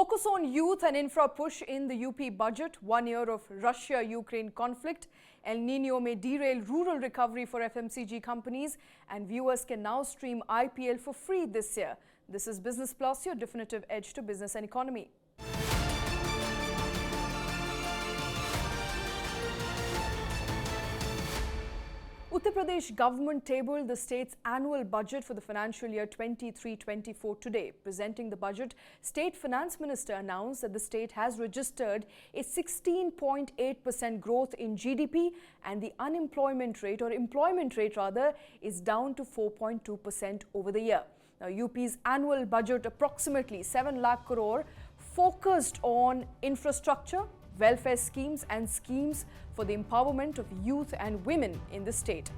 Focus on youth and infra push in the UP budget. 1 year of Russia-Ukraine conflict. El Nino may derail rural recovery for FMCG companies, and viewers can now stream IPL for free this year. This is Business Plus, your definitive edge to business and economy. Uttar Pradesh government tabled the state's annual budget for the financial year 23-24 today. Presenting the budget, State Finance Minister announced that the state has registered a 16.8% growth in GDP and the unemployment rate, or employment rate rather, is down to 4.2% over the year. Now, UP's annual budget, approximately 7 lakh crore, focused on infrastructure, welfare schemes and schemes for the empowerment of youth and women in the state.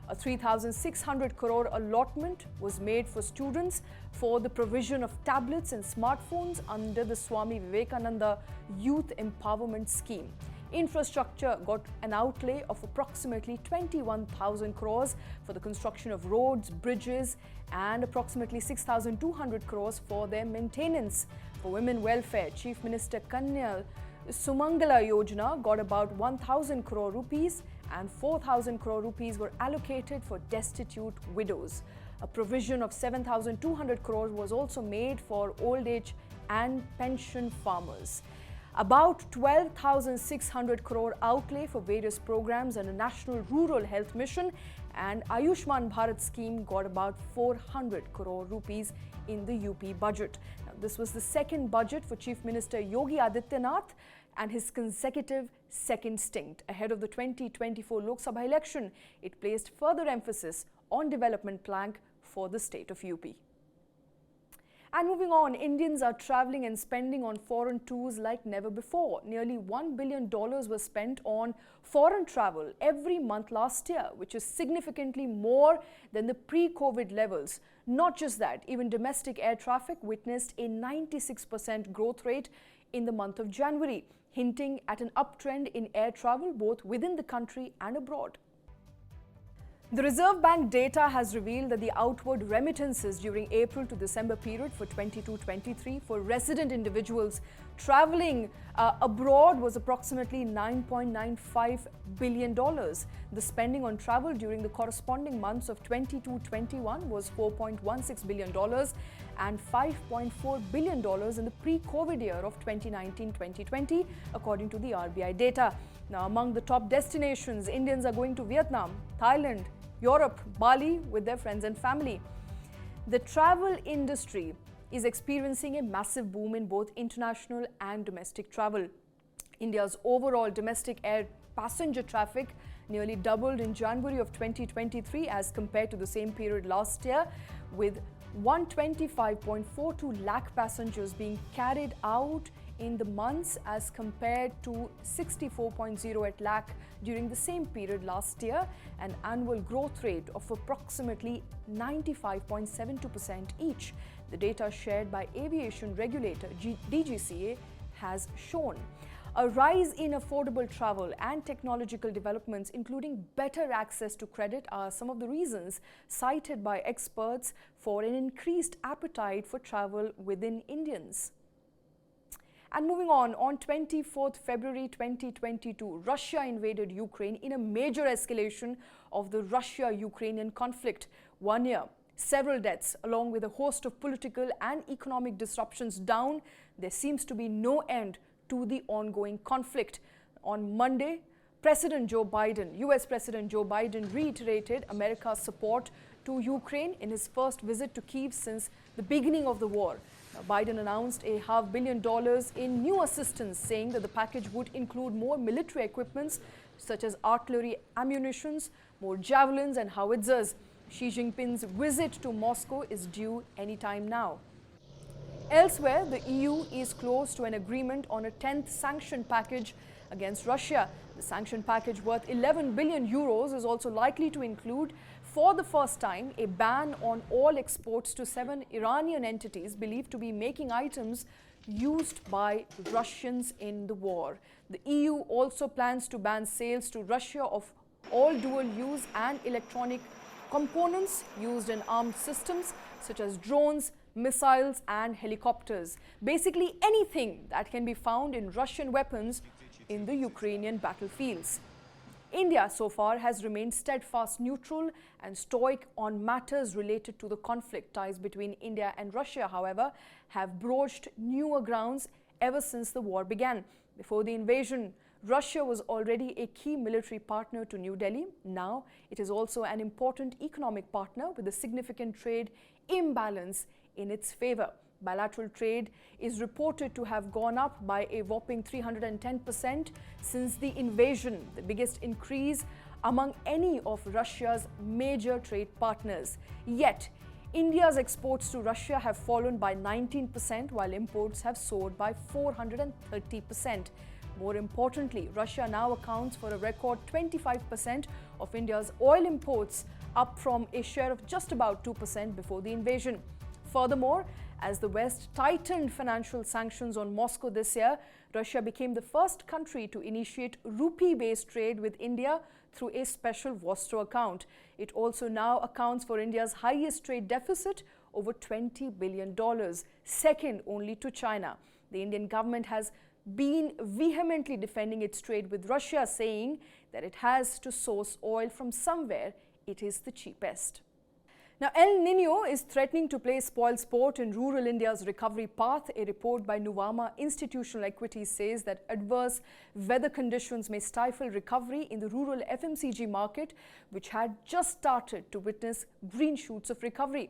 A 3,600 crore allotment was made for students for the provision of tablets and smartphones under the Swami Vivekananda Youth Empowerment Scheme. Infrastructure got an outlay of approximately 21,000 crores for the construction of roads, bridges, and approximately 6,200 crores for their maintenance. For women welfare, Chief Minister Kanya Sumangala Yojana got about 1,000 crore rupees and 4,000 crore rupees were allocated for destitute widows. A provision of 7,200 crores was also made for old age and pension farmers. About 12,600 crore outlay for various programs and a National Rural Health Mission and Ayushman Bharat scheme got about 400 crore rupees in the UP budget. Now, this was the second budget for Chief Minister Yogi Adityanath and his consecutive second stint. Ahead of the 2024 Lok Sabha election, it placed further emphasis on development plank for the state of UP. And moving on, Indians are travelling and spending on foreign tours like never before. Nearly $1 billion was spent on foreign travel every month last year, which is significantly more than the pre-COVID levels. Not just that, even domestic air traffic witnessed a 96% growth rate in the month of January, hinting at an uptrend in air travel both within the country and abroad. The Reserve Bank data has revealed that the outward remittances during April to December period for 22-23 for resident individuals travelling abroad was approximately $9.95 billion. The spending on travel during the corresponding months of 22-21 was $4.16 billion and $5.4 billion in the pre-COVID year of 2019-2020, according to the RBI data. Now, among the top destinations, Indians are going to Vietnam, Thailand, Europe, Bali with their friends and family. The travel industry is experiencing a massive boom in both international and domestic travel. India's overall domestic air passenger traffic nearly doubled in January of 2023 as compared to the same period last year, with 125.42 lakh passengers being carried out in the months as compared to 64.08 lakh during the same period last year, an annual growth rate of approximately 95.72% each. The data shared by aviation regulator DGCA has shown. A rise in affordable travel and technological developments, including better access to credit, are some of the reasons cited by experts for an increased appetite for travel within Indians. And moving on 24th February 2022, Russia invaded Ukraine in a major escalation of the Russia-Ukrainian conflict. 1 year, several deaths, along with a host of political and economic disruptions down, there seems to be no end to the ongoing conflict. On Monday, US President Joe Biden reiterated America's support to Ukraine in his first visit to Kyiv since the beginning of the war. Now, Biden announced a $500 million in new assistance, saying that the package would include more military equipments such as artillery ammunitions, more javelins and howitzers. Xi Jinping's visit to Moscow is due anytime now. Elsewhere, the EU is close to an agreement on a 10th sanction package against Russia. The sanction package worth 11 billion euros is also likely to include, for the first time, a ban on all exports to 7 Iranian entities believed to be making items used by Russians in the war. The EU also plans to ban sales to Russia of all dual-use and electronic components used in armed systems such as drones, missiles and helicopters. Basically anything that can be found in Russian weapons in the Ukrainian battlefields. India so far has remained steadfast neutral and stoic on matters related to the conflict. Ties between India and Russia, however, have broached newer grounds ever since the war began. Before the invasion, Russia was already a key military partner to New Delhi. Now, it is also an important economic partner with a significant trade imbalance in its favor. Bilateral trade is reported to have gone up by a whopping 310% since the invasion, the biggest increase among any of Russia's major trade partners. Yet, India's exports to Russia have fallen by 19%, while imports have soared by 430%. More importantly, Russia now accounts for a record 25% of India's oil imports, up from a share of just about 2% before the invasion. Furthermore, as the West tightened financial sanctions on Moscow this year, Russia became the first country to initiate rupee-based trade with India through a special Vostro account. It also now accounts for India's highest trade deficit, over $20 billion, second only to China. The Indian government has been vehemently defending its trade with Russia, saying that it has to source oil from somewhere it is the cheapest. Now, El Nino is threatening to play spoilsport in rural India's recovery path. A report by Nuvama Institutional Equities says that adverse weather conditions may stifle recovery in the rural FMCG market, which had just started to witness green shoots of recovery.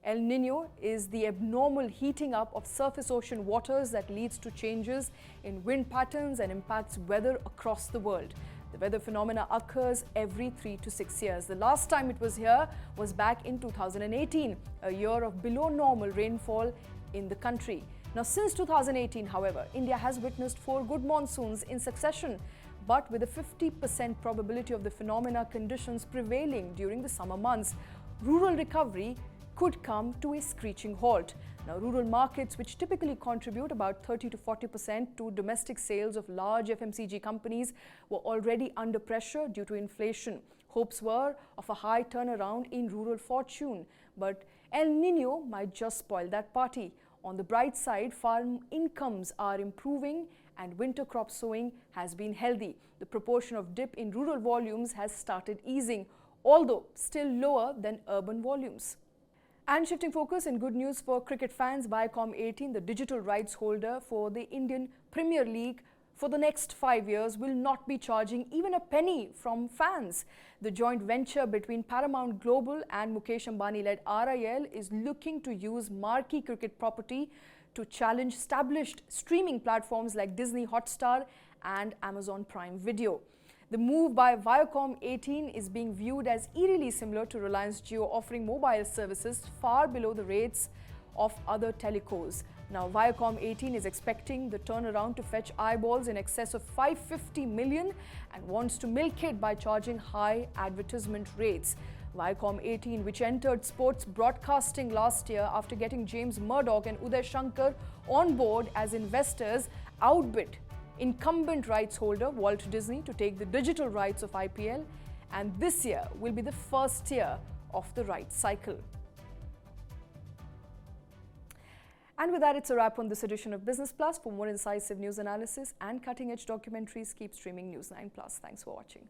El Nino is the abnormal heating up of surface ocean waters that leads to changes in wind patterns and impacts weather across the world. The weather phenomena occurs every 3 to 6 years. The last time it was here was back in 2018, a year of below normal rainfall in the country. Now, since 2018, however, India has witnessed 4 good monsoons in succession, but with a 50% probability of the phenomena conditions prevailing during the summer months, rural recovery could come to a screeching halt. Now, rural markets, which typically contribute about 30 to 40% to domestic sales of large FMCG companies, were already under pressure due to inflation. Hopes were of a high turnaround in rural fortune, but El Nino might just spoil that party. On the bright side, farm incomes are improving and winter crop sowing has been healthy. The proportion of dip in rural volumes has started easing, although still lower than urban volumes. And shifting focus, in good news for cricket fans, Viacom 18, the digital rights holder for the Indian Premier League for the next 5 years, will not be charging even a penny from fans. The joint venture between Paramount Global and Mukesh Ambani-led RIL is looking to use marquee cricket property to challenge established streaming platforms like Disney Hotstar and Amazon Prime Video. The move by Viacom 18 is being viewed as eerily similar to Reliance Jio offering mobile services far below the rates of other telecos. Now, Viacom 18 is expecting the turnaround to fetch eyeballs in excess of 550 million and wants to milk it by charging high advertisement rates. Viacom 18, which entered sports broadcasting last year after getting James Murdoch and Uday Shankar on board as investors, outbid incumbent rights holder Walt Disney to take the digital rights of IPL, and this year will be the first year of the rights cycle. And with that, it's a wrap on this edition of Business Plus. For more incisive news analysis and cutting-edge documentaries, keep streaming News 9 Plus. Thanks for watching.